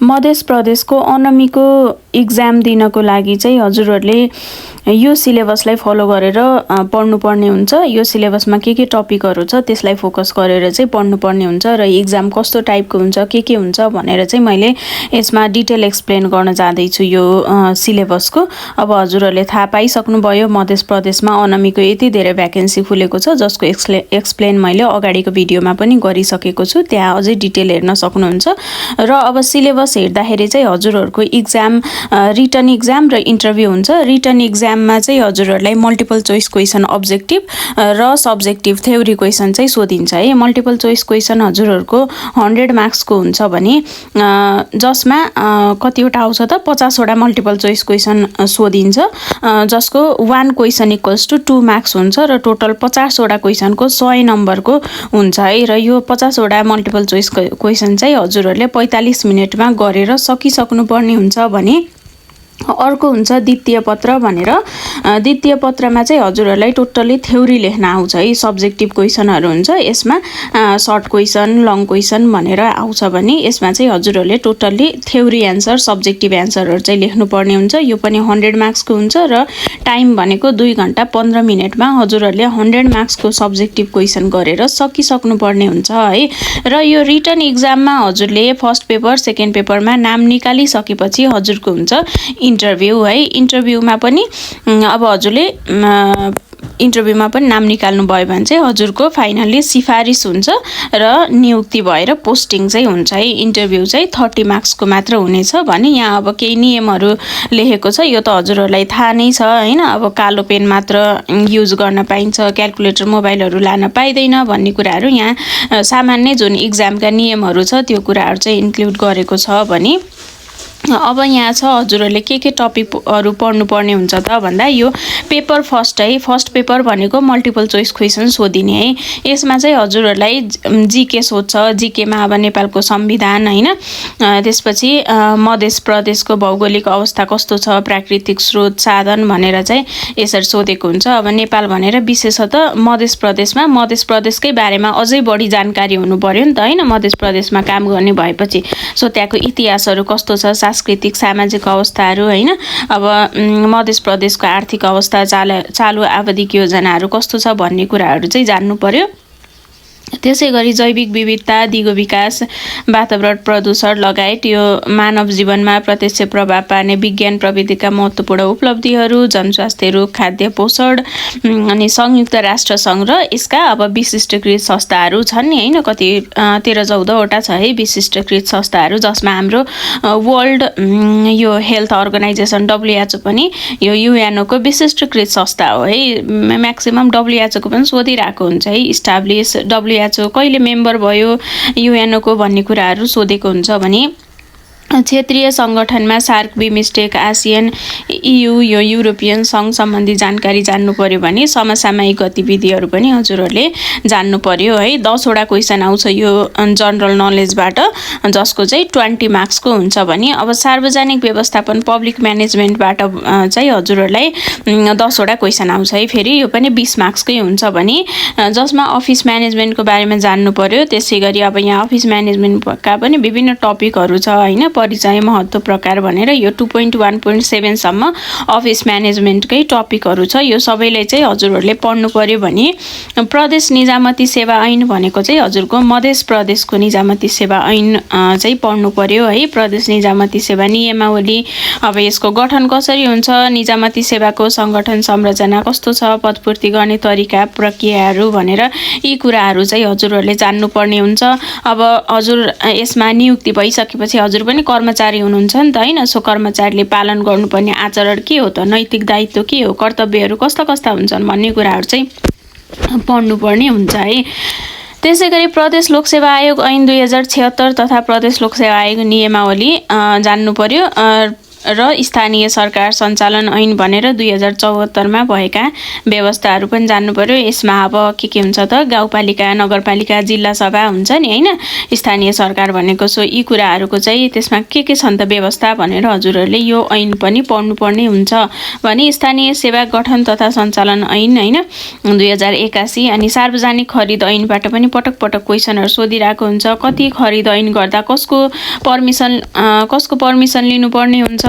मध्य प्रदेशको अनमीको इक्जाम दिनको लागि चाहिँ हजुरहरूले यो सिलेबसलाई फलो गरेर पढ्नुपर्ने हुन्छ। यो सिलेबसमा के टपिकहरू छ त्यसलाई फोकस गरेर चाहिँ पढ्नुपर्ने हुन्छ र इक्जाम कस्तो टाइपको हुन्छ के हुन्छ भनेर चाहिँ मैले यसमा डिटेल एक्सप्लेन गर्न जाँदैछु यो सिलेबसको। अब हजुरहरूले थाहा पाइसक्नुभयो मध्य प्रदेशमा अनमीको यति धेरै भ्याकेन्सी खुलेको छ, जसको एक्सप्लेन मैले अगाडिको भिडियोमा पनि गरिसकेको छु, त्यहाँ अझै डिटेल हेर्न सक्नुहुन्छ। र अब सिलेबस हेर्दाखेरि चाहिँ हजुरहरूको इक्जाम रिटन इक्जाम र इन्टरभ्यू हुन्छ। रिटन इक्जाममा चाहिँ हजुरहरूलाई मल्टिपल चोइस क्वेसन अब्जेक्टिभ र सब्जेक्टिभ थ्योरी क्वेसन चाहिँ सोधिन्छ है। मल्टिपल चोइस क्वेसन हजुरहरूको 100 मार्क्सको हुन्छ भने जसमा कतिवटा आउँछ त 50 वटा मल्टिपल चोइस क्वेसन सोधिन्छ, जसको 1 क्वेसन इक्वल्स टु 2 मार्क्स हुन्छ र टोटल 50 वटा क्वेसनको 100 नम्बरको हुन्छ है। र यो 50 वटा मल्टिपल चोइस क्वेसन चाहिँ हजुरहरूले 45 मिनटमा गरेर सकिसक्नुपर्ने हुन्छ भने अर्को हुन्छ द्वितीय पत्र भनेर। द्वितीय पत्रमा चाहिँ हजुरहरूलाई टोटल्ली थ्योरी लेख्न आउँछ है। सब्जेक्टिभ क्वेसनहरू हुन्छ, यसमा सर्ट क्वेसन लङ क्वेसन भनेर आउँछ भने यसमा चाहिँ हजुरहरूले टोटल्ली थ्योरी एन्सर सब्जेक्टिभ एन्सरहरू चाहिँ लेख्नुपर्ने हुन्छ। यो पनि 100 मार्क्सको हुन्छ र टाइम भनेको 2 घण्टा 15 मिनटमा हजुरहरूले 100 मार्क्सको सब्जेक्टिभ क्वेसन गरेर सकिसक्नुपर्ने हुन्छ है। र यो रिटन इक्जाममा हजुरले फर्स्ट पेपर सेकेन्ड पेपरमा नाम निकालिसकेपछि हजुरको हुन्छ इन्टरभ्यू है। इन्टरभ्यूमा पनि अब हजुरले इन्टरभ्यूमा पनि नाम निकाल्नु भयो भने चाहिँ हजुरको फाइनल्ली सिफारिस हुन्छ र नियुक्ति भएर पोस्टिङ चाहिँ हुन्छ है। इन्टरभ्यू चाहिँ 30 मार्क्सको मात्र हुनेछ भने यहाँ अब केही नियमहरू लेखेको छ, यो त हजुरहरूलाई थाहा नै छ हैन। अब कालो पेन मात्र युज गर्न पाइन्छ, क्याल्कुलेटर मोबाइलहरू लान पाइँदैन भन्ने कुराहरू यहाँ सामान्य जुन इक्जामका नियमहरू छ त्यो कुराहरू चाहिँ इन्क्लुड गरेको छ भने अब यहाँ छ हजुरहरूले के टपिकहरू पढ्नुपर्ने हुन्छ त भन्दा यो पेपर फर्स्ट है। फर्स्ट पेपर भनेको मल्टिपल चोइस क्वेसन सोधिने है। यसमा चाहिँ हजुरहरूलाई जीके सोध्छ, जीकेमा अब नेपालको संविधान हैन, त्यसपछि मध्य प्रदेशको भौगोलिक अवस्था कस्तो छ, प्राकृतिक स्रोत साधन भनेर चाहिँ यसरी सोधेको हुन्छ। अब नेपाल भनेर विशेषतः मध्य प्रदेशमा मध्य प्रदेशकै बारेमा अझै बढी जानकारी हुनु पर्यो नि त हैन। मध्य प्रदेशमा काम गर्ने भएपछि सो त्यहाँको इतिहासहरू कस्तो छ, सांस्कृतिक सामाजिक अवस्थाहरू हैन। अब मध्य प्रदेशको आर्थिक अवस्था चालु आवधिक योजनाहरू कस्तो छ भन्ने कुराहरू चाहिँ जान्नु पर्यो। त्यसै गरी जैविक विविधता, दिगो विकास, वातावरण प्रदूषण लगायत यो मानव जीवनमा प्रत्यक्ष प्रभाव पार्ने विज्ञान प्रविधिका महत्त्वपूर्ण उपलब्धिहरू, जनस्वास्थ्य, रोग, खाद्य, पोषण अनि संयुक्त राष्ट्र सङ्घ र यसका अब विशिष्टकृत संस्थाहरू छन् नि हैन। कति 13-14 वटा छ है विशिष्टकृत संस्थाहरू, जसमा हाम्रो वर्ल्ड यो हेल्थ अर्गनाइजेसन WHO पनि यो UNO को विशिष्टकृत संस्था हो है। म्याक्सिमम WHO को पनि सोधिरहेको हुन्छ है, इस्टाब्लिस WHO कहिले मेम्बर भयो UNO को भन्ने कुराहरू सोधेको हुन्छ भने क्षेत्रीय सङ्गठनमा सार्क, बिमस्टेक, आसियन, EU यो युरोपियन सङ्घ सम्बन्धी जानकारी जान्नु पर्यो भने समसामयिक गतिविधिहरू पनि हजुरहरूले जान्नु पर्यो है। 10 वटा क्वेसन आउँछ यो जनरल नलेजबाट, जसको चाहिँ 20 मार्क्सको हुन्छ भने अब सार्वजनिक व्यवस्थापन पब्लिक म्यानेजमेन्टबाट चाहिँ हजुरहरूलाई 10 वटा क्वेसन आउँछ है। फेरि यो पनि 20 मार्क्सकै हुन्छ भने जसमा अफिस म्यानेजमेन्टको बारेमा जान्नु पर्यो। त्यसै गरी अब यहाँ अफिस म्यानेजमेन्टका पनि विभिन्न टपिकहरू छ हैन। परिचय, महत्त्व, प्रकार भनेर यो 2.1.7 सम्म अफिस म्यानेजमेन्टकै टपिकहरू छ। यो सबैलाई चाहिँ हजुरहरूले पढ्नु पर्यो भने प्रदेश निजामती सेवा ऐन भनेको चाहिँ हजुरको मध्य प्रदेशको निजामती सेवा ऐन चाहिँ पढ्नु पर्यो है। प्रदेश निजामती सेवा नियमावली, अब यसको गठन कसरी हुन्छ, निजामती सेवाको सङ्गठन संरचना कस्तो छ, पदपूर्ति गर्ने तरिका प्रक्रियाहरू भनेर यी कुराहरू चाहिँ हजुरहरूले जान्नुपर्ने हुन्छ। अब हजुर यसमा नियुक्ति भइसकेपछि हजुर पनि कर्मचारी हुनुहुन्छ नि त हैन। सो कर्मचारीले पालन गर्नुपर्ने आचरण के हो त, नैतिक दायित्व के हो, कर्तव्यहरू कस्ता हुन्छन् भन्ने कुराहरू चाहिँ पढ्नुपर्ने हुन्छ है। त्यसै गरी प्रदेश लोकसेवा आयोग ऐन 2076 तथा प्रदेश लोकसेवा आयोग नियमावली जान्नु पर्यो। र स्थानीय सरकार सञ्चालन ऐन भनेर 2074 भएका व्यवस्थाहरू पनि जान्नु पर्यो। यसमा अब के हुन्छ त गाउँपालिका, नगरपालिका, जिल्ला सभा हुन्छ नि हैन, स्थानीय सरकार भनेको। सो यी कुराहरूको चाहिँ त्यसमा के छन् त व्यवस्था भनेर हजुरहरूले यो ऐन पनि पढ्नुपर्ने हुन्छ। भने स्थानीय सेवा गठन तथा सञ्चालन ऐन हैन 2081 अनि सार्वजनिक खरिद ऐनबाट पनि पटक पटक क्वेसनहरू सोधिरहेको हुन्छ। कति खरिद ऐन गर्दा कसको पर्मिसन लिनुपर्ने हुन्छ,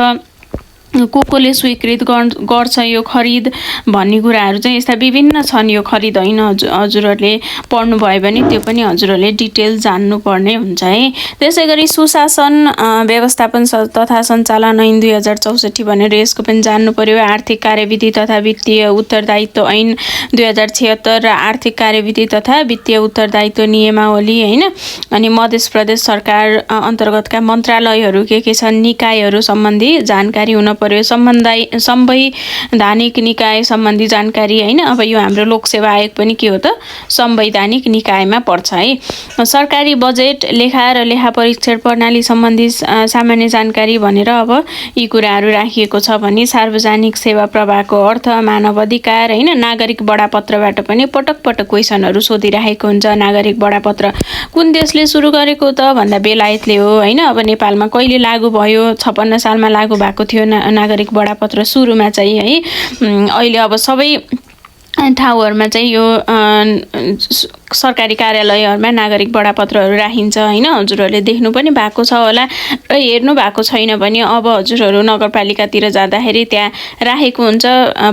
कोले स्वीकृत गर्छ यो खरिद भन्ने कुराहरू चाहिँ यस्ता विभिन्न छन्। यो खरिद ऐन हजुरहरूले पढ्नुभयो भने त्यो पनि हजुरहरूले डिटेल जान्नुपर्ने हुन्छ है। त्यसै गरी सुशासन व्यवस्थापन तथा सञ्चालन ऐन 2064 भनेर यसको पनि जान्नु पर्यो। आर्थिक कार्यविधि तथा वित्तीय उत्तरदायित्व ऐन 2076 र आर्थिक कार्यविधि तथा वित्तीय उत्तरदायित्व नियमावली हैन। अनि मध्य प्रदेश सरकार अन्तर्गतका मन्त्रालयहरू के छन्, निकायहरू सम्बन्धी जानकारी हुन पर्यो। संवैधानिक निकाय सम्बन्धी जानकारी हैन। अब यो हाम्रो लोकसेवा आयोग पनि के हो त संवैधानिक निकायमा पर्छ है। सरकारी बजेट, लेखा र लेखा परीक्षण प्रणाली सम्बन्धी सामान्य जानकारी भनेर अब यी कुराहरू राखिएको छ। भने सार्वजनिक सेवा प्रवाहको अर्थ, मानव अधिकार हैन, नागरिक बडापत्रबाट पनि पटक पटक क्वेसनहरू सोधिरहेको हुन्छ। नागरिक बडापत्र कुन देशले सुरु गरेको त भन्दा बेलायतले हो हैन। अब नेपालमा कहिले लागू भयो? 56 सालमा लागू भएको थियो नागरिक बडापत्र सुरुमा चाहिँ है। अहिले अब सबै ठाउँहरूमा चाहिँ यो सरकारी कार्यालयहरूमा नागरिक बडापत्रहरू राखिन्छ हैन। हजुरहरूले देख्नु पनि भएको छ होला र हेर्नु भएको छैन भने अब हजुरहरू नगरपालिकातिर जाँदाखेरि त्यहाँ राखेको हुन्छ,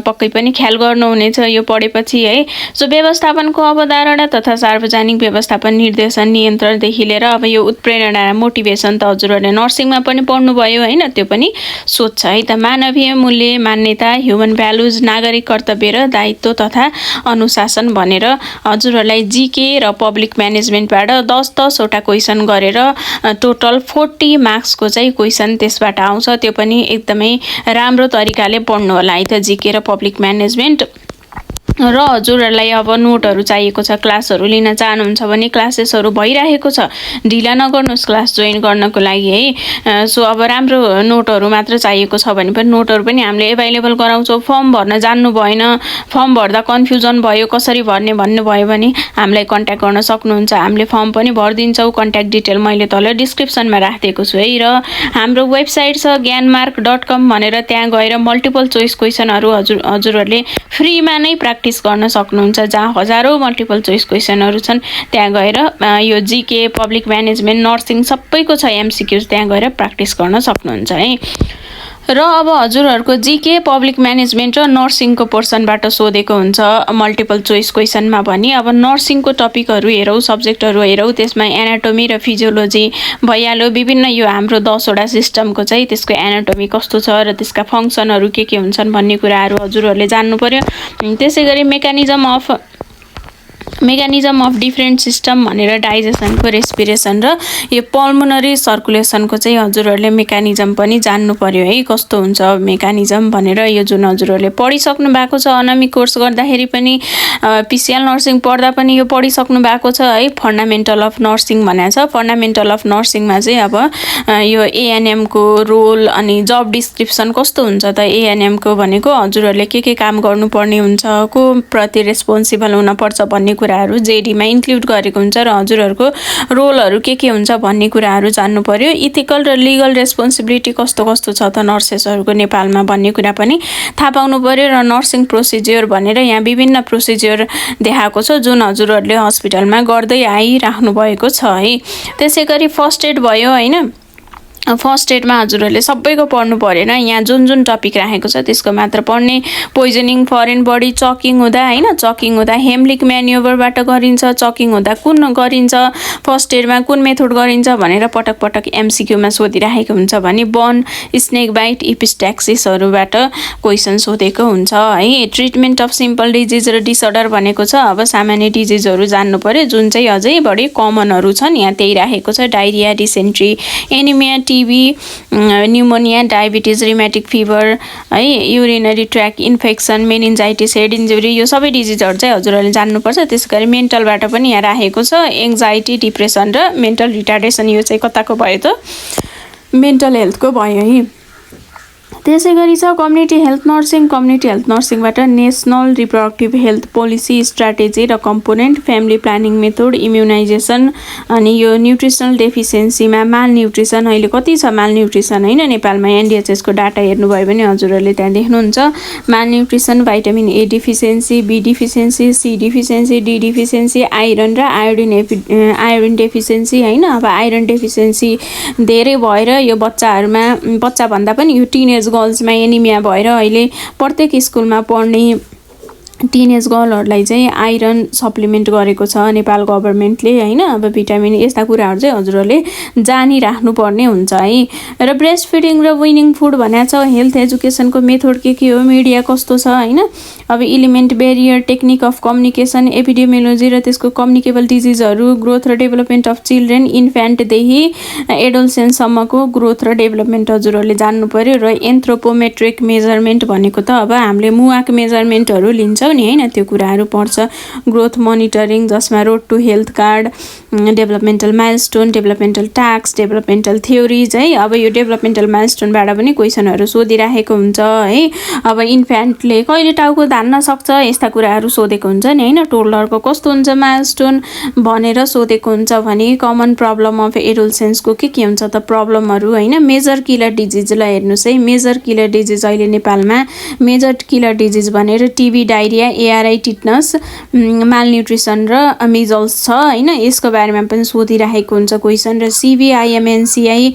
पक्कै पनि ख्याल गर्नुहुनेछ यो पढेपछि है। सो व्यवस्थापनको अवधारणा तथा सार्वजनिक व्यवस्थापन निर्देशन नियन्त्रणदेखि लिएर अब यो उत्प्रेरणा मोटिभेसन त हजुरहरूले नर्सिङमा पनि पढ्नुभयो हैन, त्यो पनि सोध्छ है त। मानवीय मूल्य, मान्यता, ह्युमन भ्यालुज, नागरिक कर्तव्य र दायित्व तथा अनुशासन भनेर हजुरहरूलाई जीके र पब्लिक म्यानेजमेन्टबाट 10 वटा क्वेसन गरेर टोटल 40 मार्क्सको चाहिँ क्वेसन त्यसबाट आउँछ। त्यो पनि एकदमै राम्रो तरिकाले पढ्नु होला है त जीके र पब्लिक म्यानेजमेन्ट। र हजुरहरूलाई अब नोटहरू चाहिएको छ, क्लासहरू लिन चाहनुहुन्छ भने क्लासेसहरू भइरहेको छ, ढिला नगर्नुहोस् क्लास जोइन गर्नको लागि है। सो अब राम्रो नोटहरू मात्र चाहिएको छ भने पनि नोटहरू पनि हामीले एभाइलेबल गराउँछौँ। फर्म भर्न जान्नु भएन, फर्म भर्दा कन्फ्युजन भयो कसरी भर्ने भन्नुभयो भने हामीलाई कन्ट्याक्ट गर्न सक्नुहुन्छ। हामीले फर्म पनि भरिदिन्छौँ। कन्ट्याक्ट डिटेल मैले तल डिस्क्रिप्सनमा राखिदिएको छु है। र हाम्रो वेबसाइट छ ज्ञानमार्क.com भनेर, त्यहाँ गएर मल्टिपल चोइस क्वेसनहरू हजुरहरूले फ्रीमा नै प्र्याक्टिस गर्न सक्नुहुन्छ, जहाँ हजारौं मल्टिपल चोइस क्वेसनहरू छन्। त्यहाँ गएर यो जीके, पब्लिक म्यानेजमेन्ट, नर्सिङ सबैको छ एमसीक्यूज, त्यहाँ गएर प्र्याक्टिस गर्न सक्नुहुन्छ है। र अब हजुरहरूको जीके, पब्लिक म्यानेजमेन्ट र नर्सिङको पोर्सनबाट सोधेको हुन्छ मल्टिपल चोइस क्वेसनमा भने अब नर्सिङको टपिकहरू हेरौँ, सब्जेक्टहरू हेरौँ, त्यसमा एनाटोमी र फिजियोलोजी भइहाल्यो। विभिन्न यो हाम्रो 10 वटा सिस्टमको चाहिँ त्यसको एनाटोमी कस्तो छ र त्यसका फङ्सनहरू के हुन्छन् भन्ने कुराहरू हजुरहरूले जान्नु पर्यो। त्यसै गरी मेकानिजम अफ डिफ्रेन्ट सिस्टम भनेर डाइजेसनको, रेस्पिरेसन र यो पल्मोनरी सर्कुलेसनको चाहिँ हजुरहरूले मेकानिजम पनि जान्नु पर्यो है, कस्तो हुन्छ मेकानिजम भनेर। यो जुन हजुरहरूले पढिसक्नु भएको छ अनमी कोर्स गर्दाखेरि पनि, पिसिएल नर्सिङ पढ्दा पनि यो पढिसक्नु भएको छ है। फन्डामेन्टल अफ नर्सिङ भनेको छ। फन्डामेन्टल अफ नर्सिङमा चाहिँ अब यो एएनएमको रोल अनि जब डिस्क्रिप्सन कस्तो हुन्छ त एएनएमको भनेको हजुरहरूले के काम गर्नुपर्ने हुन्छ, को प्रति रेस्पोन्सिबल हुनपर्छ भन्ने कुराहरू जेडीमा इन्क्लुड गरेको हुन्छ र हजुरहरूको रोलहरू के हुन्छ भन्ने कुराहरू जान्नु पर्यो। इथिकल र लिगल रेस्पोन्सिबिलिटी कस्तो छ त नर्सेसहरूको नेपालमा भन्ने कुरा पनि थाहा पाउनु पर्यो। र नर्सिङ प्रोसिजियर भनेर यहाँ विभिन्न प्रोसिजियर देखाएको छ जुन हजुरहरूले हस्पिटलमा गर्दै आइराख्नु भएको छ है। त्यसै गरी फर्स्ट एड भयो हैन। फर्स्ट एडमा हजुरहरूले सबैको पढ्नु परेन, यहाँ जुन टपिक राखेको छ त्यसको मात्र पढ्ने। पोइजनिङ, फरेन बडी, चकिङ हुँदा हैन, चकिङ हुँदा हेमलिक म्यान्युभरबाट गरिन्छ, चकिङ हुँदा कुन गरिन्छ, फर्स्ट एडमा कुन मेथड गरिन्छ भनेर पटक पटक एमसीक्यूमा सोधिराखेको हुन्छ भने बर्न, स्नेक बाइट, इपिस्ट्याक्सिसहरूबाट क्वेसन सोधेको हुन्छ है। ट्रिटमेन्ट अफ सिम्पल डिजिज र डिसअर्डर भनेको छ अब सामान्य डिजिजहरू जान्नु पर्यो जुन चाहिँ अझै बढी कमनहरू छन्, यहाँ त्यही राखेको छ। Diarrhoea, dysentery, anaemia, TB, pneumonia, diabetes, rheumatic fever है, urinary tract infection, meningitis, head injury, यो सबै डिजिजहरू चाहिँ हजुरहरूले जान्नुपर्छ। त्यसै गरी मेन्टलबाट पनि यहाँ राखेको छ एङ्जाइटी, डिप्रेसन र मेन्टल रिटार्डेसन। यो चाहिँ कताको भयो त मेन्टल हेल्थको भयो है। त्यसै गरी छ कम्युनिटी हेल्थ नर्सिङबाट national reproductive health policy strategy र component, family planning method, immunisation, अनि यो न्युट्रिसनल डेफिसियन्सीमा माल न्युट्रिसन अहिले कति छ माल न्युट्रिसन होइन नेपालमा एनडिएचएसको डाटा हेर्नुभयो भने हजुरहरूले त्यहाँ देख्नुहुन्छ malnutrition, vitamin A deficiency, B deficiency, C deficiency, D deficiency, iron र आयोडिन डेफिसियन्सी होइन। अब आइरन डेफिसियन्सी धेरै भएर यो बच्चा भन्दा पनि यो टिनेज गर्ल्समा एनिमिया भएर अहिले प्रत्येक स्कुलमा पढ्ने टिनेज गर्लहरूलाई चाहिँ आइरन सप्लिमेन्ट गरेको छ नेपाल गभर्मेन्टले होइन। अब भिटामिन यस्ता कुराहरू चाहिँ हजुरहरूले जानिराख्नुपर्ने हुन्छ है। र ब्रेस्ट फिडिङ र विनिङ फुड भनेको छ हेल्थ एजुकेसनको मेथड के हो, मिडिया कस्तो छ होइन। अब element barrier, technique of communication, epidemiology र त्यसको कम्युनिकेबल डिजिजहरू, ग्रोथ र डेभलपमेन्ट अफ चिल्ड्रेन, इन्फ्यान्टदेखि एडोलसेन्टसम्मको ग्रोथ र डेभलपमेन्ट हजुरहरूले जान्नु पर्यो। र एन्थ्रोपोमेट्रिक मेजरमेन्ट भनेको त अब हामीले मुवाक मेजरमेन्टहरू लिन्छौँ नि होइन, त्यो कुराहरू पर्छ। ग्रोथ मोनिटरिङ जसमा road to health card, developmental milestone, developmental task, developmental theories है। अब यो डेभलपमेन्टल माइलस्टोनबाट पनि क्वेसनहरू सोधिराखेको हुन्छ है। अब इन्फ्यान्टले कहिले टाउको धान्न सक्छ यस्ता कुराहरू सोधेको हुन्छ नि होइन। टोडलरको कस्तो हुन्छ माइलस्टोन भनेर सोधेको हुन्छ भने कमन प्रब्लम अफ एडोलसेन्सको के हुन्छ त प्रब्लमहरू होइन। मेजर किलर डिजिजलाई हेर्नुहोस् है, मेजर किलर डिजिज अहिले नेपालमा मेजर किलर डिजिज भनेर TB, diarrhoea, ARY, tetanus, malnutrition र मिजल्स छ होइन। यसको बारेमा पनि सोधिराखेको हुन्छ क्वेसन। र सिबिआइएमएनसिआई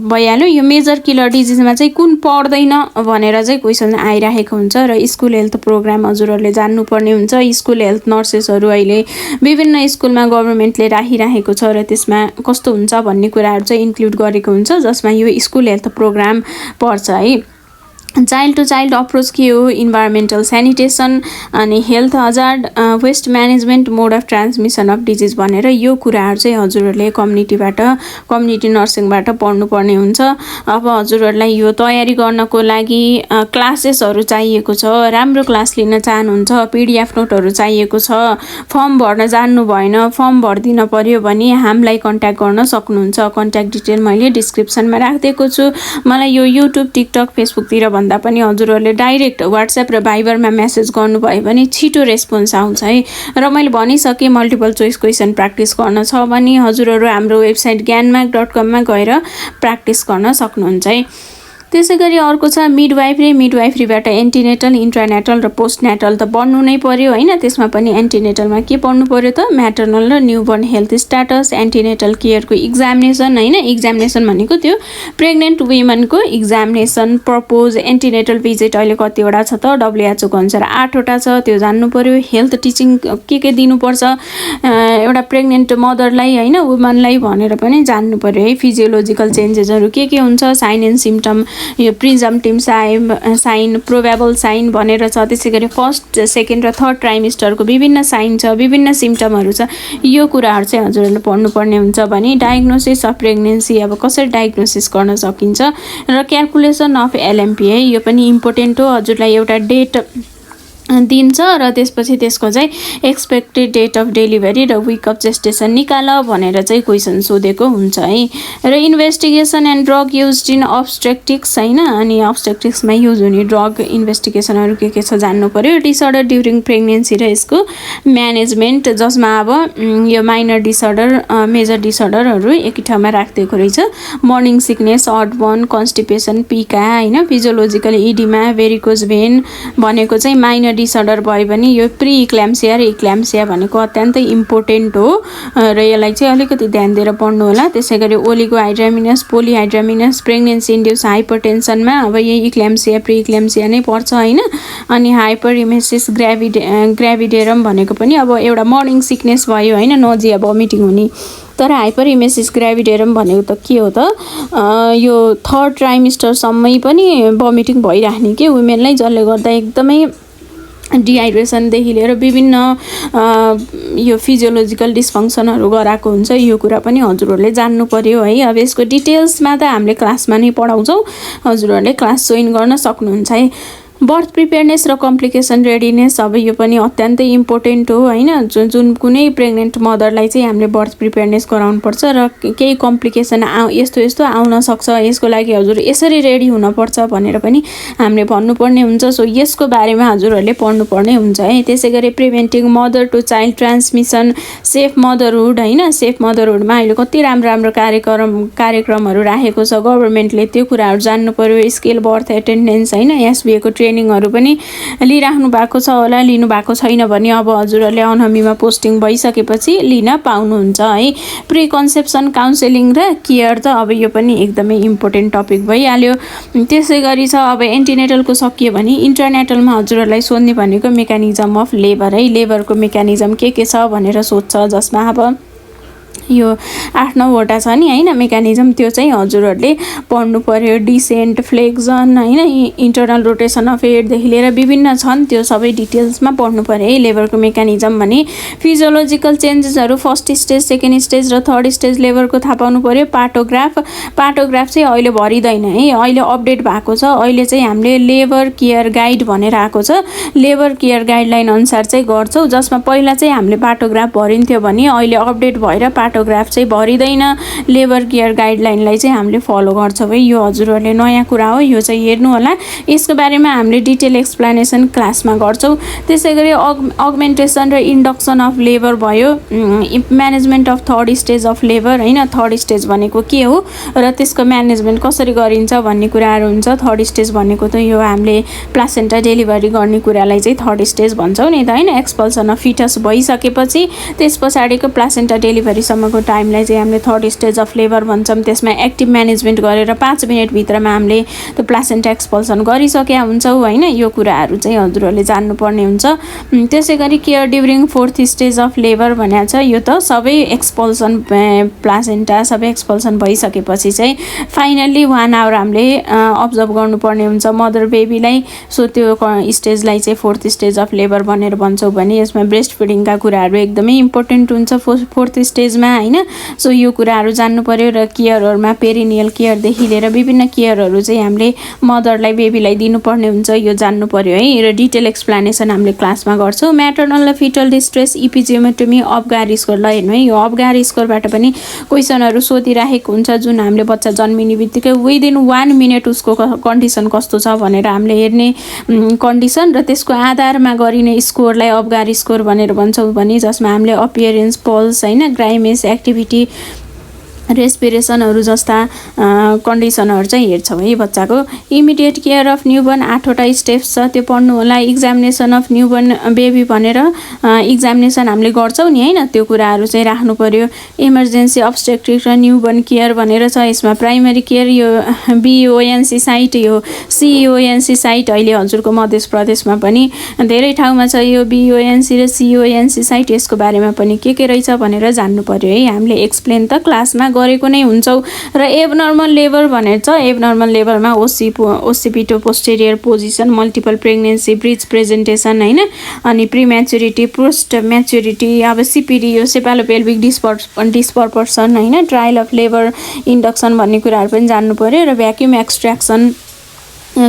भइहाल्यो। यो मेजर किलर डिजिजमा चाहिँ कुन पर्दैन भनेर चाहिँ क्वेसन आइराखेको हुन्छ। र स्कुल हेल्थ प्रोग्राम हजुरहरूले जान्नुपर्ने हुन्छ। स्कुल हेल्थ नर्सेसहरू अहिले विभिन्न स्कुलमा गभर्मेन्टले राखिराखेको छ र त्यसमा कस्तो हुन्छ भन्ने कुराहरू चाहिँ इन्क्लुड गरेको हुन्छ जसमा यो स्कुल हेल्थ प्रोग्राम पर्छ है। चाइल्ड टु चाइल्ड अप्रोच के हो, इन्भाइरोमेन्टल सेनिटेसन, अनि health hazard, waste management, mode of transmission of disease भनेर यो कुराहरू चाहिँ हजुरहरूले कम्युनिटी नर्सिङबाट पढ्नुपर्ने हुन्छ। अब हजुरहरूलाई यो तयारी गर्नको लागि क्लासेसहरू चाहिएको छ, राम्रो क्लास लिन चाहनुहुन्छ, पिडिएफ नोटहरू चाहिएको छ, फर्म भर्न जान्नु भएन, फर्म भरिदिन पर्यो भने हामीलाई कन्ट्याक्ट गर्न सक्नुहुन्छ। कन्ट्याक्ट डिटेल मैले डिस्क्रिप्सनमा राखिदिएको छु। मलाई यो युट्युब, टिकटक, फेसबुकतिर भन्दा पनि हजुरहरूले डाइरेक्ट वाट्सएप र भाइबरमा मेसेज गर्नुभयो भने छिटो रेस्पोन्स आउँछ है। र मैले भनिसकेँ मल्टिपल चोइस क्वेसन प्र्याक्टिस गर्न छ भने हजुरहरू हाम्रो वेबसाइट ज्ञानमार्ग.com गएर प्र्याक्टिस गर्न सक्नुहुन्छ है। त्यसै गरी अर्को छ मिडवाइफरीबाट एन्टिनेटल, इन्ट्रानेटल र पोस्टनेटल त पढ्नु नै पर्यो होइन। त्यसमा पनि एन्टिनेटलमा के पढ्नु पर्यो त म्याटर्नल र न्युबर्न हेल्थ स्ट्याटस, एन्टिनेटल केयरको इक्जामिनेसन होइन। इक्जामिनेसन भनेको त्यो प्रेग्नेन्ट वुमेनको इक्जामिनेसन, प्रपोज, एन्टिनेटल भिजिट अहिले कतिवटा छ त WHO को अनुसार 8वटा छ, त्यो जान्नु पर्यो। हेल्थ टिचिङ के दिनुपर्छ एउटा प्रेग्नेन्ट मदरलाई होइन, वुमनलाई भनेर पनि जान्नु पर्यो है। फिजियोलोजिकल चेन्जेसहरू के हुन्छ, साइन एन्ड सिम्टम, यो प्रिजम्प्टिभ साइन, प्रोबेबल साइन भनेर छ। त्यसै गरी फर्स्ट, सेकेन्ड र थर्ड ट्राइमेस्टरको विभिन्न साइन छ, विभिन्न सिम्टमहरू छ। यो कुराहरू चाहिँ हजुरहरूले पढ्नुपर्ने हुन्छ भने डायग्नोसिस अफ प्रेग्नेन्सी अब कसरी डायग्नोसिस गर्न सकिन्छ र क्यालकुलेसन अफ एलएमपी है, यो पनि इम्पोर्टेन्ट हो। हजुरलाई एउटा डेट दिन्छ र त्यसपछि त्यसको चाहिँ एक्सपेक्टेड डेट अफ डेलिभरी र विक अफ जेस्टेसन निकाल भनेर चाहिँ क्वेसन सोधेको हुन्छ है। र investigation and drug use in obstetrics होइन, अनि अब्स्ट्रेक्टिक्समा युज हुने ड्रग इन्भेस्टिगेसनहरू के छ जान्नु पर्यो। डिसअर्डर ड्युरिङ प्रेग्नेन्सी र यसको म्यानेजमेन्ट जसमा अब यो माइनर डिसअर्डर, मेजर डिसअर्डरहरू एकै ठाउँमा राखिदिएको रहेछ। Morning sickness, heartburn, constipation, pica होइन, फिजियोलोजिकल इडिमा, भेरिकोज भेन भनेको चाहिँ माइनर डिसअर्डर भयो भने यो प्री इक्ल्याम्सिया र इक्ल्याम्सिया भनेको अत्यन्तै इम्पोर्टेन्ट हो र यसलाई चाहिँ अलिकति ध्यान दिएर पढ्नु होला। त्यसै गरी ओलिगोहाइड्रामिनस, पोलिहाइड्रामिनस, प्रेग्नेन्सी इन्ड्युस हाइपरटेन्सनमा अब यही इक्ल्याम्सिया, प्री इक्ल्याम्सिया नै पर्छ होइन। अनि हाइपरिमेसिस ग्राभिडेरम भनेको पनि अब एउटा मर्निङ सिकनेस भयो होइन, नजिया भमिटिङ हुने। तर हाइपरिमेसिस ग्राभिडेरम भनेको त के हो त यो थर्ड ट्राइमेस्टरसम्मै पनि भमिटिङ भइराख्ने के वुमेनलाई, जसले गर्दा एकदमै डिहाइड्रेसनदेखि लिएर विभिन्न यो फिजियोलोजिकल डिस्फङ्सनहरू गराएको हुन्छ। यो कुरा पनि हजुरहरूले जान्नु पर्यो है। अब यसको डिटेल्समा त हामीले क्लासमा नै पढाउँछौँ, हजुरहरूले क्लास जोइन गर्न सक्नुहुन्छ है। बर्थ प्रिपेयरनेस र कम्प्लिकेसन रेडिनेस अब यो पनि अत्यन्तै इम्पोर्टेन्ट हो होइन। जुन कुनै प्रेग्नेन्ट मदरलाई चाहिँ हामीले बर्थ प्रिपेयरनेस गराउनुपर्छ र केही कम्प्लिकेसन यस्तो यस्तो आउन सक्छ, यसको लागि हजुर यसरी रेडी हुनुपर्छ भनेर पनि हामीले भन्नुपर्ने हुन्छ। सो यसको बारेमा हजुरहरूले पढ्नुपर्ने हुन्छ है। त्यसै गरी preventing mother to child transmission, safe motherhood होइन। सेफ मदरहुडमा अहिले कति राम्रो राम्रो कार्यक्रमहरू राखेको छ गभर्मेन्टले, त्यो कुराहरू जान्नु पर्यो। स्केल बर्थ एटेन्डेन्स होइन, एसबिएको ट्रेनिङहरू पनि लिइराख्नु भएको छ होला, लिनु भएको छैन भने अब हजुरहरूले अनहमीमा पोस्टिङ भइसकेपछि लिन पाउनुहुन्छ है। प्री कन्सेप्सन काउन्सेलिङ र केयर त अब यो पनि एकदमै इम्पोर्टेन्ट टपिक भइहाल्यो। त्यसै गरी छ अब एन्टिनेटलको सकियो भने इन्टरनेटलमा हजुरहरूलाई सोध्ने भनेको मेकानिजम अफ लेबर है। लेबरको मेकानिजम के छ भनेर सोध्छ, जसमा अब यो 8-9वटा छ नि होइन मेकानिजम, त्यो चाहिँ हजुरहरूले पढ्नु पर्यो। डिसेन्ट, फ्लेक्सन होइन, इन्टरनल रोटेसन अफ हेडदेखि लिएर विभिन्न छन्, त्यो सबै डिटेल्समा पढ्नु पर्यो है। लेबरको मेकानिजम भने फिजियोलोजिकल चेन्जेसहरू फर्स्ट स्टेज, सेकेन्ड स्टेज र थर्ड स्टेज लेबरको थाहा पाउनु पर्यो। पार्टोग्राफ चाहिँ अहिले भरिँदैन है, अहिले अपडेट भएको छ। अहिले चाहिँ हामीले लेबर केयर गाइड भनेर आएको छ, लेबर केयर गाइडलाइन अनुसार चाहिँ गर्छौँ, जसमा पहिला चाहिँ हामीले पार्टोग्राफ भरिन्थ्यो भने अहिले अपडेट भएर पार्टोग्राफ चाहिँ भरिँदैन। लेबर केयर गाइडलाइनलाई चाहिँ हामीले फलो गर्छौँ है। यो हजुरहरूले नयाँ कुरा हो, यो चाहिँ हेर्नु होला। यसको बारेमा हामीले डिटेल एक्सप्लेनेसन क्लासमा गर्छौँ। त्यसै गरी अगमेन्टेसन र इन्डक्सन अफ लेबर भयो। Management of third stage of labour होइन, थर्ड स्टेज भनेको के हो र त्यसको म्यानेजमेन्ट कसरी गरिन्छ भन्ने कुराहरू हुन्छ। थर्ड स्टेज भनेको त यो हामीले प्लासेन्टा डेलिभरी गर्ने कुरालाई चाहिँ थर्ड स्टेज भन्छौँ नि त होइन। एक्सपल्सन अफ फिटस भइसकेपछि त्यस पछाडिको प्लासेन्टा डेलिभरीसम्मको टाइमलाई चाहिँ हामीले थर्ड स्टेज अफ लेबर भन्छौँ। त्यसमा एक्टिभ म्यानेजमेन्ट गरेर 5 मिनटभित्रमा हामीले त्यो प्लासेन्टा एक्सपल्सन गरिसकेका हुन्छौँ होइन। यो कुराहरू चाहिँ हजुरहरूले जान्नुपर्ने हुन्छ। त्यसै गरी care during fourth stage of labour भनेको छ, यो त सबै एक्सपल्सन प्लासेन्टा सबै एक्सपल्सन भइसकेपछि चाहिँ फाइनल्ली 1 आवर हामीले अब्जर्भ गर्नुपर्ने हुन्छ मदर बेबीलाई। सो त्यो स्टेजलाई चाहिँ फोर्थ स्टेज अफ लेबर भनेर भन्छौँ भने यसमा ब्रेस्ट फिडिङका कुराहरू एकदमै इम्पोर्टेन्ट हुन्छ फोर्थ स्टेजमा होइन। सो यो कुराहरू जान्नु पर्यो र केयरहरूमा पेरिनियल केयरदेखि लिएर विभिन्न केयरहरू चाहिँ हामीले मदरलाई बेबीलाई दिनुपर्ने हुन्छ, यो जान्नु पर्यो है। र डिटेल एक्सप्लेनेसन हामीले क्लासमा गर्छौँ। म्याटर्नल र फिटल डिस्ट्रेस इपिजियोमेटोमी अफगार स्कोरलाई हेर्नु है। यो अफगार स्कोरबाट पनि क्वेसनहरू सोधिराखेको हुन्छ, जुन हामीले बच्चा जन्मिने बित्तिकै विदिन 1 मिनट उसको कन्डिसन कस्तो छ भनेर हामीले हेर्ने कन्डिसन र त्यसको आधारमा गरिने स्कोरलाई अफगार स्कोर भनेर भन्छौँ भने, जसमा हामीले अपियरेन्स, पल्स होइन, ग्राइमेस, एक्टिभिटी, रेस्पिरेसनहरू जस्ता कन्डिसनहरू चाहिँ हेर्छौँ है बच्चाको। इमिडिएट केयर अफ न्युबर्न 8वटा स्टेप्स छ, त्यो पढ्नु होला। इक्जामिनेसन अफ न्युबर्न बेबी भनेर इक्जामिनेसन हामीले गर्छौँ नि होइन, त्यो कुराहरू चाहिँ राख्नु पर्यो। इमर्जेन्सी अब्स्टेट्रिक र न्युबर्न केयर भनेर छ, यसमा प्राइमेरी केयर यो बिओएनसी साइट, यो सिओएनसी साइट अहिले हजुरको मध्य प्रदेशमा पनि धेरै ठाउँमा छ यो बिओएनसी र सिओएनसी साइट। यसको बारेमा पनि के रहेछ भनेर जान्नु पर्यो है। हामीले एक्सप्लेन त क्लासमा गरेको नै हुन्छौँ। र एबनर्मल लेबर भनेर छ, एबनर्मल लेबरमा occipito posterior position, multiple pregnancy, breech presentation होइन, अनि प्रिम्याच्युरिटी, पोस्ट म्याच्युरिटी, अब सिपिडी यो सेपालोपेल्भिक डिस्पर्सन होइन, ट्रायल अफ लेबर इन्डक्सन भन्ने कुराहरू पनि जान्नु पर्यो। र भ्याक्युम एक्सट्र्याक्सन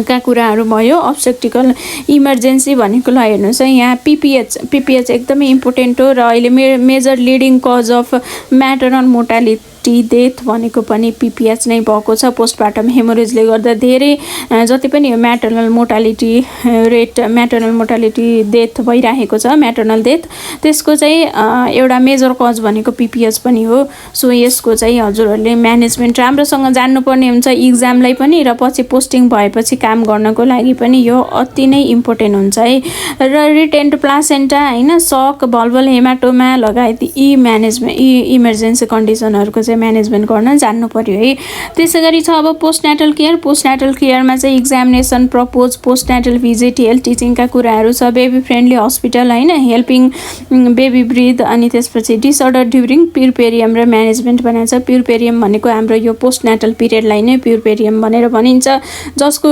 का कुराहरू भयो। अब्स्टेट्रिकल इमर्जेन्सी भनेको ल हेर्नुहोस् है, यहाँ पिपिएच एकदमै इम्पोर्टेन्ट हो। र अहिले major leading cause of maternal mortality death भनेको पनि पिपिएच नै भएको छ। पोस्टपार्टम हेमोरेजले गर्दा धेरै जति पनि maternal mortality rate, maternal mortality death भइरहेको छ, म्याटर्नल डेथ, त्यसको चाहिँ एउटा मेजर कज भनेको पिपिएच पनि हो। सो यसको चाहिँ हजुरहरूले म्यानेजमेन्ट राम्रोसँग जान्नुपर्ने हुन्छ इक्जामलाई पनि, र पछि पोस्टिङ भएपछि काम गर्नको लागि पनि यो अति नै इम्पोर्टेन्ट हुन्छ है। र रिटेन्ड प्लासेन्टा होइन, सक, भल्भल हेमाटोमा लगायत इमर्जेन्सी कन्डिसनहरूको चाहिँ म्यानेजमेन्ट गर्न जान्नु पर्यो है। त्यसै गरी छ अब पोस्टनेटल केयर। पोस्टनेटल केयरमा चाहिँ examination, purpose, postnatal visit, health टिचिङका कुराहरू छ। बेबी फ्रेन्डली हस्पिटल होइन, हेल्पिङ बेबी ब्रिथ, अनि त्यसपछि डिसअर्डर ड्युरिङ प्युरपेरियम र म्यानेजमेन्ट बनाएको छ। प्युरपेरियम भनेको हाम्रो यो पोस्टनेटल पिरियडलाई नै प्युरपेरियम भनेर भनिन्छ, जसको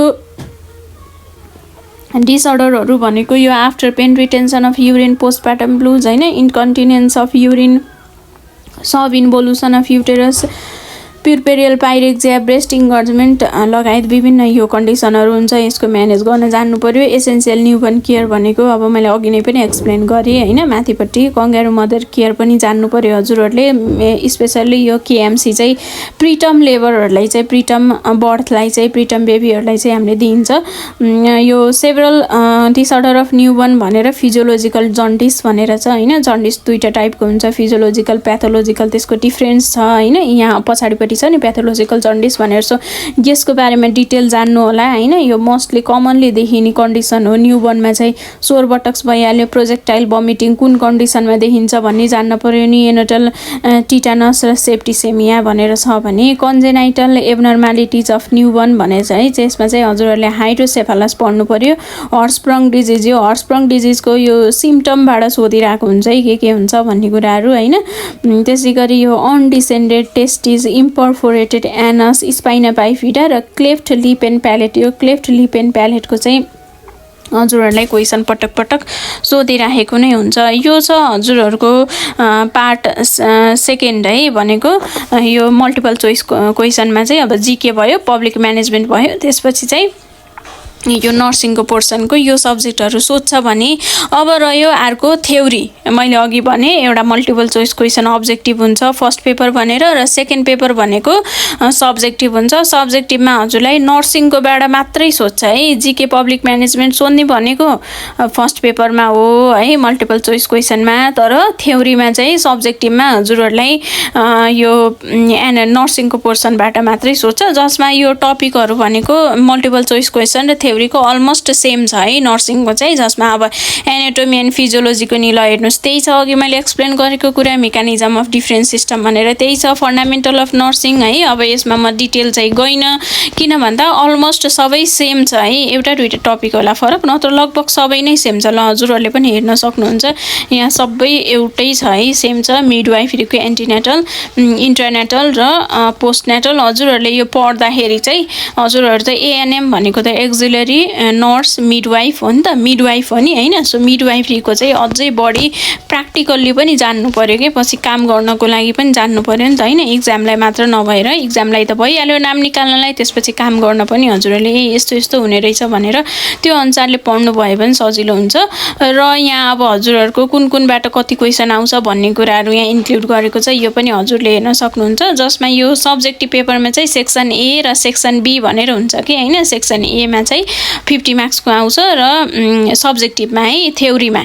डिसअर्डरहरू भनेको यो after pain, retention of urine, postpartum blues होइन, incontinence of urine, subinvolution of uterus, puerperal pyrexia breast engorgement लगायत विभिन्न यो कन्डिसनहरू हुन्छ, यसको म्यानेज गर्न जान्नु पर्यो। एसेन्सियल न्युबर्न केयर भनेको अब मैले अघि नै पनि एक्सप्लेन गरेँ होइन, माथिपट्टि कङ्गारू मदर केयर पनि जान्नु पर्यो हजुरहरूले। स्पेसल्ली यो केएमसी चाहिँ प्रिटर्म लेबरहरूलाई चाहिँ, प्रिटर्म बर्थलाई चाहिँ, प्रिटर्म बेबीहरूलाई चाहिँ हामीले दिइन्छ। यो सेभरल डिसअर्डर अफ न्युबर्न भनेर फिजियोलोजिकल जन्डिस भनेर छ होइन, जन्डिस दुईवटा टाइपको हुन्छ, फिजियोलोजिकल प्याथोलोजिकल, त्यसको डिफ्रेन्स छ होइन। यहाँ पछाडिपट्टि छ नि प्याथोलोजिकल जन्डिस भनेर, सो यसको बारेमा डिटेल जान्नु होला होइन। यो मोस्टली कमनली देखिने कन्डिसन हो, न्युबर्नमा चाहिँ सोर बटक्स भइहाल्यो, प्रोजेक्टाइल भमिटिङ कुन कन्डिसनमा देखिन्छ भन्ने जान्न पर्यो। नियोनेटल टिटानस र सेप्टिसेमिया भनेर छ भने, कन्जेनाइटल एबनर्मालिटिज अफ न्युबर्न भनेर चाहिँ त्यसमा चाहिँ हजुरहरूले हाइड्रोसेफालस पढ्नु पर्यो। हर्सप्रङ डिजिज, यो हर्सप्रङ डिजिजको यो सिम्टमबाट सोधिरहेको हुन्छ है के हुन्छ भन्ने कुराहरू होइन। त्यसै गरी यो अनडिसेन्डेड टेस्टिज, इम्पर्फोरेटेड एनस, स्पाइना बाइफिडा र क्लेफ्ट लिप एन्ड प्यालेट, यो क्लेफ्ट लिप एन्ड प्यालेटको चाहिँ हजुरहरूलाई क्वेसन पटक पटक सोधिराखेको नै हुन्छ। यो छ हजुरहरूको पार्ट सेकेन्ड है भनेको, यो मल्टिपल चोइस क्वेसनमा चाहिँ अब जिके भयो, पब्लिक म्यानेजमेन्ट भयो, त्यसपछि चाहिँ यो नर्सिङको पोर्सनको यो सब्जेक्टहरू सोध्छ भने। अब रह्यो अर्को थ्योरी, मैले अघि भने एउटा मल्टिपल चोइस क्वेसन अब्जेक्टिभ हुन्छ फर्स्ट पेपर भनेर, र सेकेन्ड पेपर भनेको सब्जेक्टिभ हुन्छ। सब्जेक्टिभमा हजुरलाई नर्सिङको बाट मात्रै सोध्छ है, जिके पब्लिक म्यानेजमेन्ट सोध्ने भनेको फर्स्ट पेपरमा हो है मल्टिपल चोइस क्वेसनमा, तर थ्योरीमा चाहिँ सब्जेक्टिभमा हजुरहरूलाई यो नर्सिङको पोर्सनबाट मात्रै सोध्छ, जसमा यो टपिकहरू भनेको मल्टिपल चोइस क्वेसन र थ्योरीको अलमोस्ट सेम छ है नर्सिङको चाहिँ, जसमा अब एनाटोमी एन्ड फिजियोलोजीको नि ल हेर्नुहोस् त्यही छ, अघि मैले एक्सप्लेन गरेको कुरा मेकानिजम अफ डिफरेन्स सिस्टम भनेर त्यही छ, फन्डामेन्टल अफ नर्सिङ है। अब यसमा म डिटेल चाहिँ गइनँ, किन भन्दा अलमोस्ट सबै सेम छ है, एउटा दुईवटा टपिक होला फरक, नत्र लगभग सबै नै सेम छ। ल हजुरहरूले पनि हेर्न सक्नुहुन्छ, यहाँ सबै एउटै छ है, सेम छ। मिडवाइफरीको एन्टिनेटल, इन्टरनेटल र पोस्टनेटल, हजुरहरूले यो पढ्दाखेरि चाहिँ हजुरहरू त एएनएम भनेको त एक्जिलरी नर्स मिडवाइफ हो नि त, मिडवाइफ हो नि होइन। सो मिडवाइफरीको चाहिँ अझै बढी प्र्याक्टिकल्ली पनि जान्नु पर्यो कि, पछि काम गर्नको लागि पनि जान्नु पर्यो नि त होइन, इक्जामलाई मात्र नभएर, इक्जामलाई त भइहाल्यो नाम निकाल्नलाई, त्यसपछि काम गर्न पनि हजुरहरूले यस्तो यस्तो हुने रहेछ भनेर त्यो अनुसारले पढ्नु भयो भने सजिलो हुन्छ। र यहाँ अब हजुरहरूको कुन कुनबाट कति क्वेसन आउँछ भन्ने कुराहरू यहाँ इन्क्लुड गरेको छ, यो पनि हजुरले हेर्न सक्नुहुन्छ, जसमा यो सब्जेक्टिभ पेपरमा चाहिँ सेक्सन ए र सेक्सन बी भनेर हुन्छ कि होइन। सेक्सन एमा चाहिँ 50 मार्क्सको आउँछ र सब्जेक्टिभमा है, थ्योरीमा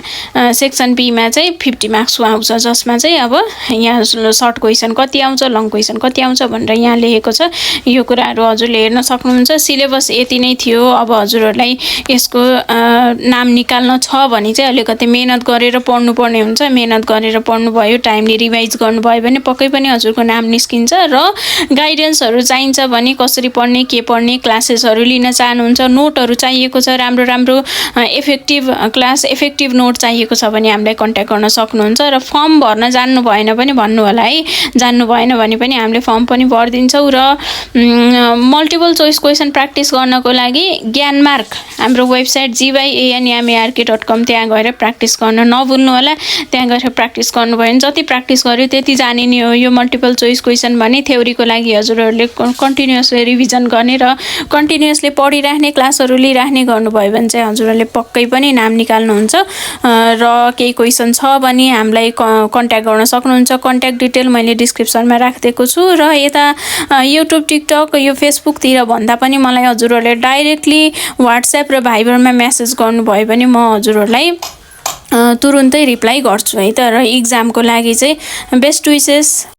सेक्सन बीमा चाहिँ 50 मार्क्सको आउँछ, जसमा चाहिँ अब यहाँ सर्ट क्वेसन कति आउँछ, लङ क्वेसन कति आउँछ भनेर यहाँ लेखेको छ। यो कुराहरू हजुरले हेर्न सक्नुहुन्छ। सिलेबस यति नै थियो। अब हजुरहरूलाई यसको नाम निकाल्न छ भने चाहिँ अलिकति मेहनत गरेर पढ्नुपर्ने हुन्छ, मेहनत गरेर पढ्नुभयो, टाइमली रिभाइज गर्नुभयो भने पक्कै पनि हजुरको नाम निस्किन्छ। र गाइडेन्सहरू चाहिन्छ भने कसरी पढ्ने के पढ्ने क्लासेसहरू लिन चाहनुहुन्छ, नोटहरू चाहिएको छ, राम्रो राम्रो इफेक्टिभ क्लास इफेक्टिभ नोट चाहिएको छ भने हामीलाई कन्ट्याक्ट गर्न सक्नुहुन्छ। र फर्म भर्न जान्नु भएन पनि भन्नु होला है, जान्नु भएन भने पनि हामीले फर्म पनि भरिदिन्छौँ। र मल्टिपल चोइस क्वेसन प्र्याक्टिस गर्नको लागि ज्ञानमार्क हाम्रो वेबसाइट gyanamark.com, त्यहाँ गएर प्र्याक्टिस गर्न नभुल्नु होला। त्यहाँ गएर प्र्याक्टिस गर्नुभयो भने जति प्र्याक्टिस गर्यो त्यति जाने नै हो। यो मल्टिपल चोइस क्वेसन भने थ्योरीको लागि हजुरहरूले कन्टिन्युअसली रिभिजन गर्ने र कन्टिन्युअसली पढिराख्ने, क्लासहरू लिइराख्ने गर्नुभयो भने चाहिँ हजुरहरूले पक्कै पनि नाम निकाल्नुहुन्छ। र केही क्वेसन छ भने हामीलाई कन्ट्याक्ट गर्न सक्नुहुन्छ। कन्ट्याक्ट डिटेल मैले डिस्क्रिप्सनमा राखिदिएको छु। र यता युट्युब, टिकटक, यो फेसबुकतिर भन्दा पनि मलाई हजुरहरूले डाइरेक्टली वाट्सएप र भाइबरमा मेसेज गर्नुभयो भने म हजुरहरूलाई तुरुन्तै रिप्लाई गर्छु है त। र इक्जामको लागि चाहिँ बेस्ट विसेस।